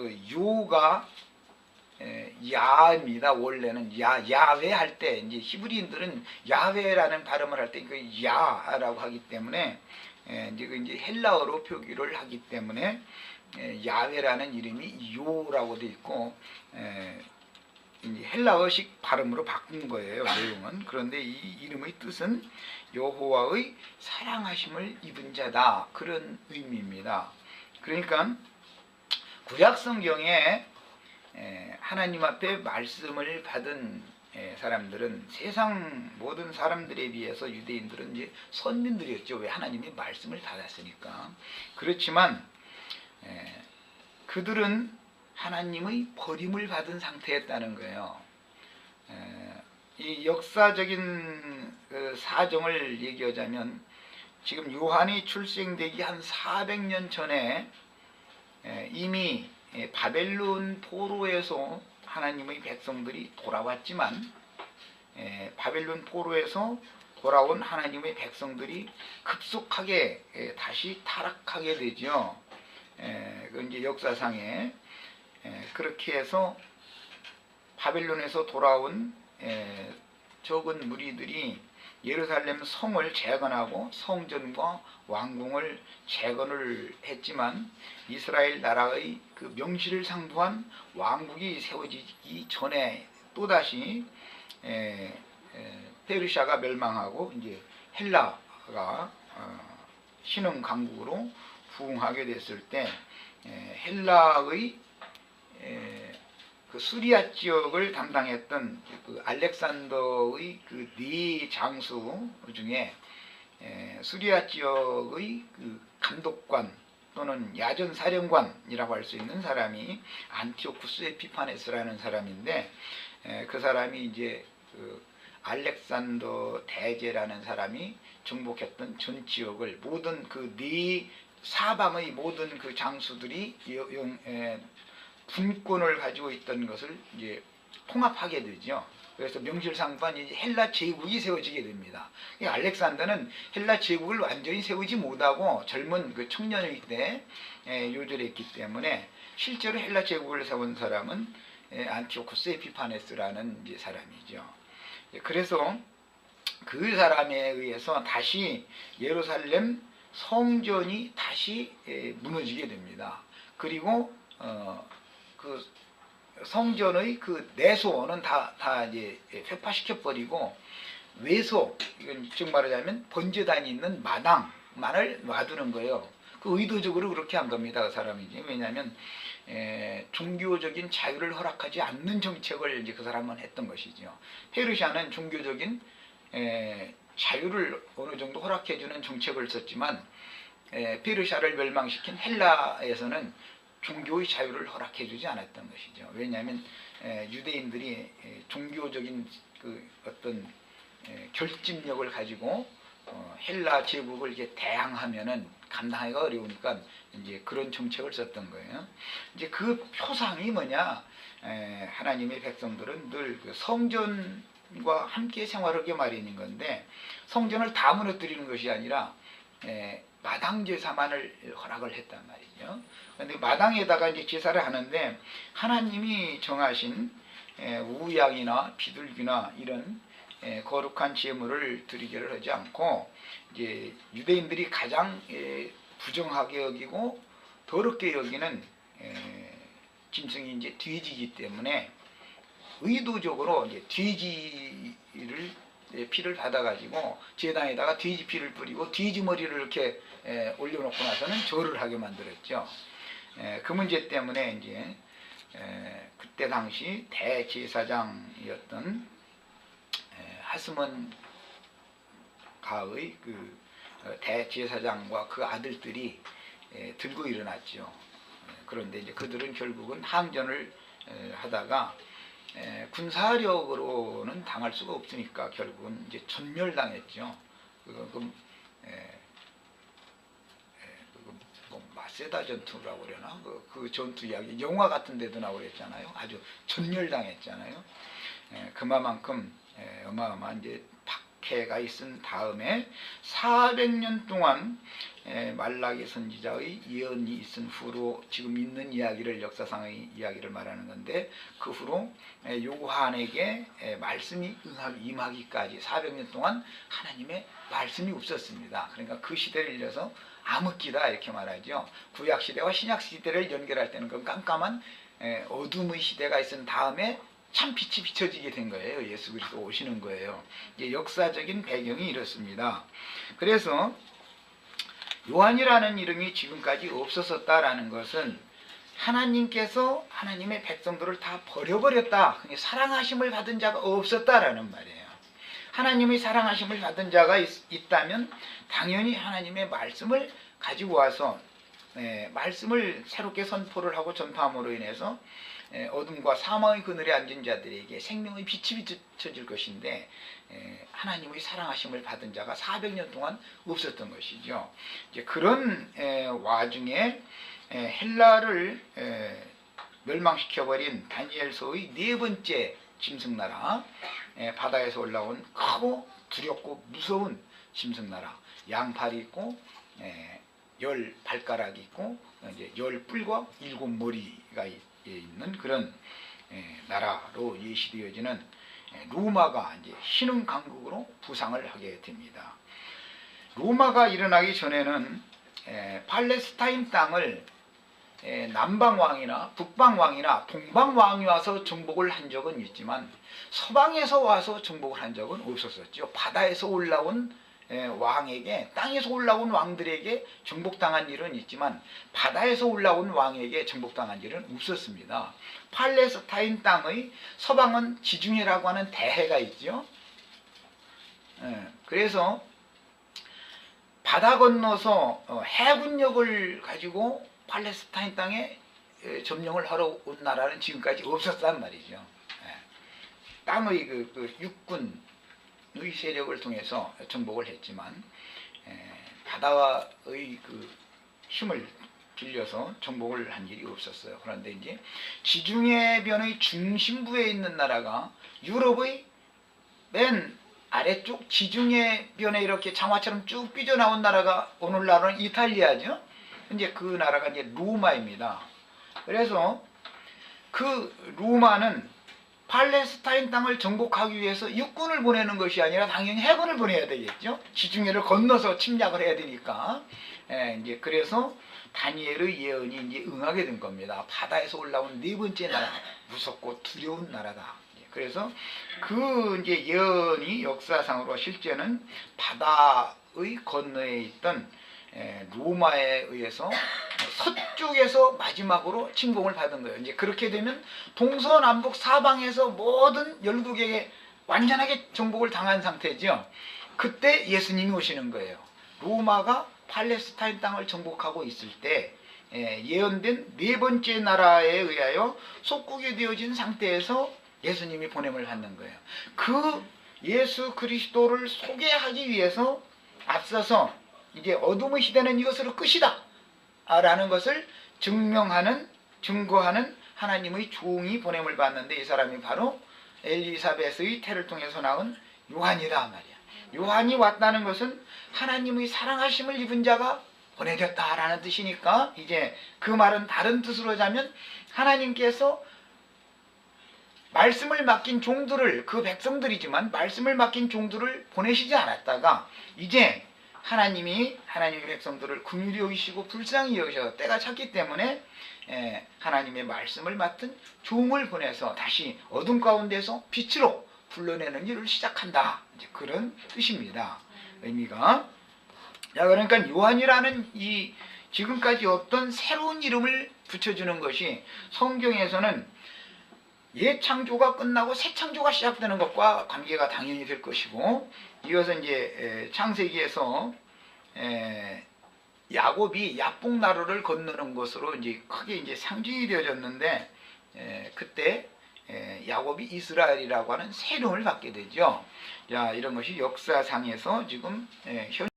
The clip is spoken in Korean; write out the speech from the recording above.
그 요가 야입니다. 원래는 야훼 할 때 이제 히브리인들은 야훼라는 발음을 할 때 그 야라고 하기 때문에 이제 헬라어로 표기를 하기 때문에 야훼라는 이름이 요라고 돼 있고 이제 헬라어식 발음으로 바꾼 거예요. 내용은. 그런데 이 이름의 뜻은 여호와의 사랑하심을 입은 자다, 그런 의미입니다. 그러니까 구약 성경에 하나님 앞에 말씀을 받은 사람들은 세상 모든 사람들에 비해서 유대인들은 이제 선민들이었죠. 왜? 하나님이 말씀을 받았으니까. 그렇지만 그들은 하나님의 버림을 받은 상태였다는 거예요. 이 역사적인 그 사정을 얘기하자면 지금 요한이 출생되기 한 400년 전에 이미 바벨론 포로에서 하나님의 백성들이 돌아왔지만 바벨론 포로에서 돌아온 하나님의 백성들이 급속하게 다시 타락하게 되죠. 그 이제 역사상에 그렇게 해서 바벨론에서 돌아온 적은 무리들이 예루살렘 성을 재건하고 성전과 왕궁을 재건을 했지만 이스라엘 나라의 그 명실을 상부한 왕국이 세워지기 전에 또다시 페르시아가 멸망하고 이제 헬라가 신흥 강국으로 부흥하게 됐을 때 헬라의 그 수리아 지역을 담당했던 그 알렉산더의 그 네 장수 중에 수리아 지역의 그 감독관 또는 야전 사령관이라고 할 수 있는 사람이 안티오쿠스 에피파네스라는 사람인데 그 사람이 이제 그 알렉산더 대제라는 사람이 정복했던 전 지역을 모든 그 네 사방의 모든 그 장수들이 분권을 가지고 있던 것을 이제 통합하게 되죠. 그래서 명실상부한 이제 헬라 제국이 세워지게 됩니다. 알렉산더는 헬라 제국을 완전히 세우지 못하고 젊은 그 청년일 때 요절했기 때문에 실제로 헬라 제국을 세운 사람은 안티오쿠스 에피파네스라는 이제 사람이죠. 그래서 그 사람에 의해서 다시 예루살렘 성전이 다시 무너지게 됩니다. 그리고 그 성전의 그 내소는 다 이제 폐파시켜 버리고 외소, 이건 즉 말하자면 번제단이 있는 마당만을 놔두는 거예요. 그 의도적으로 그렇게 한 겁니다. 그 사람이. 왜냐하면 종교적인 자유를 허락하지 않는 정책을 이제 그 사람은 했던 것이죠. 페르시아는 종교적인 자유를 어느 정도 허락해주는 정책을 썼지만 페르시아를 멸망시킨 헬라에서는 종교의 자유를 허락해주지 않았던 것이죠. 왜냐하면 유대인들이 종교적인 그 어떤 결집력을 가지고 헬라 제국을 이렇게 대항하면은 감당하기가 어려우니까 이제 그런 정책을 썼던 거예요. 이제 그 표상이 뭐냐? 하나님의 백성들은 늘 그 성전과 함께 생활하게 마련인 건데 성전을 다 무너뜨리는 것이 아니라 마당 제사만을 허락을 했단 말이죠. 그런데 마당에다가 이제 제사를 하는데 하나님이 정하신 우양이나 비둘기나 이런 거룩한 제물을 드리기를 하지 않고 이제 유대인들이 가장 부정하게 여기고 더럽게 여기는 짐승이 이제 돼지이기 때문에 의도적으로 이제 돼지를 피를 받아가지고 제단에다가 돼지 피를 뿌리고 돼지 머리를 이렇게 올려놓고 나서는 절을 하게 만들었죠. 그 문제 때문에 이제 그때 당시 대제사장이었던 하스몬 가의 그 대제사장과 그 아들들이 들고 일어났죠. 그런데 이제 그들은 결국은 항전을 하다가 군사력으로는 당할 수가 없으니까 결국은 이제 전멸당했죠. 마세다 전투라고 그러나 그 전투 이야기 영화 같은 데도 나오고 그랬잖아요. 아주 전멸당했잖아요. 그만큼 어마어마한 이제 박해가 있은 다음에 400년 동안 말라기 선지자의 예언이 있은 후로 지금 있는 이야기를, 역사상의 이야기를 말하는 건데, 그 후로 요한에게 말씀이 임하기까지 400년 동안 하나님의 말씀이 없었습니다. 그러니까 그 시대를 일러서 암흑기다 이렇게 말하죠. 구약 시대와 신약 시대를 연결할 때는 그 깜깜한 어둠의 시대가 있은 다음에 참 빛이 비춰지게 된 거예요. 예수 그리스도 오시는 거예요. 이게 역사적인 배경이 이렇습니다. 그래서 요한이라는 이름이 지금까지 없었었다라는 것은 하나님께서 하나님의 백성들을 다 버려버렸다, 사랑하심을 받은 자가 없었다라는 말이에요. 하나님의 사랑하심을 받은 자가 있다면 당연히 하나님의 말씀을 가지고 와서 말씀을 새롭게 선포를 하고 전파함으로 인해서 어둠과 사망의 그늘에 앉은 자들에게 생명의 빛이 비춰질 것인데, 하나님의 사랑하심을 받은 자가 400년 동안 없었던 것이죠. 이제 그런 와중에 헬라를 멸망시켜버린 다니엘서의 네 번째 짐승나라, 바다에서 올라온 크고 두렵고 무서운 짐승나라, 양팔이 있고 10발가락이 있고 이제 10뿔과 7머리가 있는 그런 나라로 예시되어지는 로마가 이제 신흥 강국으로 부상을 하게 됩니다. 로마가 일어나기 전에는 팔레스타인 땅을 남방왕이나 북방왕이나 동방왕이 와서 정복을 한 적은 있지만 서방에서 와서 정복을 한 적은 없었었죠. 바다에서 올라온 왕에게, 땅에서 올라온 왕들에게 정복당한 일은 있지만 바다에서 올라온 왕에게 정복당한 일은 없었습니다. 팔레스타인 땅의 서방은 지중해라고 하는 대해가 있죠. 그래서 바다 건너서 해군력을 가지고 팔레스타인 땅에 점령을 하러 온 나라는 지금까지 없었단 말이죠. 땅의 그 육군의 세력을 통해서 정복을 했지만 바다의 그 힘을 빌려서 정복을 한 일이 없었어요. 그런데 이제 지중해변의 중심부에 있는 나라가 유럽의 맨 아래쪽 지중해변에 이렇게 장화처럼 쭉 삐져나온 나라가 오늘날은 이탈리아죠. 이제 그 나라가 이제 로마입니다. 그래서 그 로마는 팔레스타인 땅을 정복하기 위해서 육군을 보내는 것이 아니라 당연히 해군을 보내야 되겠죠. 지중해를 건너서 침략을 해야 되니까. 이제 그래서 다니엘의 예언이 이제 응하게 된 겁니다. 바다에서 올라온 네 번째 나라, 무섭고 두려운 나라다. 그래서 그 이제 예언이 역사상으로 실제는 바다의 건너에 있던 로마에 의해서 서쪽에서 마지막으로 침공을 받은 거예요. 이제 그렇게 되면 동서남북 사방에서 모든 열국에게 완전하게 정복을 당한 상태죠. 그때 예수님이 오시는 거예요. 로마가 팔레스타인 땅을 정복하고 있을 때 예언된 네 번째 나라에 의하여 속국이 되어진 상태에서 예수님이 보냄을 받는 거예요. 그 예수 그리스도를 소개하기 위해서 앞서서 이제 어둠의 시대는 이것으로 끝이다 라는 것을 증거하는 하나님의 종이 보냄을 받는데, 이 사람이 바로 엘리사벳의 태를 통해서 나온 요한이다 말이야. 요한이 왔다는 것은 하나님의 사랑하심을 입은 자가 보내졌다라는 뜻이니까, 이제 그 말은 다른 뜻으로 하자면 하나님께서 말씀을 맡긴 종들을, 그 백성들이지만 말씀을 맡긴 종들을 보내시지 않았다가 이제 하나님의 백성들을 긍휼히 여기시고 불쌍히 여기셔서 때가 찼기 때문에 하나님의 말씀을 맡은 종을 보내서 다시 어둠 가운데서 빛으로 불러내는 일을 시작한다. 이제 그런 뜻입니다. 의미가. 자, 그러니까 요한이라는 이 지금까지 없던 새로운 이름을 붙여주는 것이 성경에서는 옛 창조가 끝나고 새 창조가 시작되는 것과 관계가 당연히 될 것이고, 이것은 이제 창세기에서 야곱이 야복나루를 건너는 것으로 이제 크게 이제 상징이 되어졌는데, 그때 야곱이 이스라엘이라고 하는 새 이름을 받게 되죠. 자, 이런 것이 역사상에서 지금 현